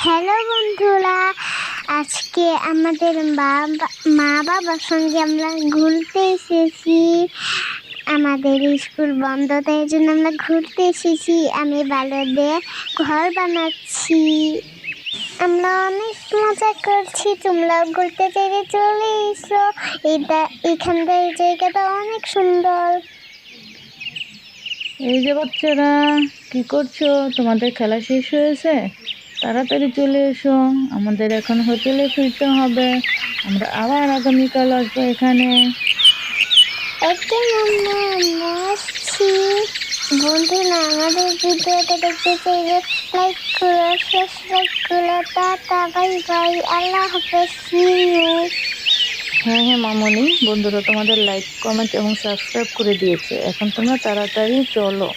Hello বন্ধুরা, আজকে আমাদের মা বাবার সঙ্গে আমরা ঘুরতে এসেছি। আমাদের স্কুল বন্ধ, তাই জন্য আমরা ঘুরতে এসেছি। আমি বালুতে ঘর বানাচ্ছি। আমরা অনেক মজা করছি। তোমরাও ঘুরতে চাইলে চলে এসো। এখানকার জায়গাটা অনেক সুন্দর। এই যে বাচ্চারা, কি করছো? তোমাদের খেলা শেষ হয়েছে? তাড়াতাড়ি চলে এসো, আমাদের এখন হোটেলে ফিরতে হবে। আমরা আবার আগামীকাল আসবো এখানে। ওকে মাম্মা, আমরা আসছি। বন্ধুরা, আমাদের ভিডিওটা দেখতে চাইলে লাইক করো, সাবস্ক্রাইব করো। টাটা, বাই বাই, আল্লাহ হাফেজ, সি ইউ। হ্যাঁ হ্যাঁ মামনি, বন্ধুরা তোমাদের লাইক, কমেন্ট এবং সাবস্ক্রাইব করে দিয়েছে। এখন তোমরা তাড়াতাড়ি চলো।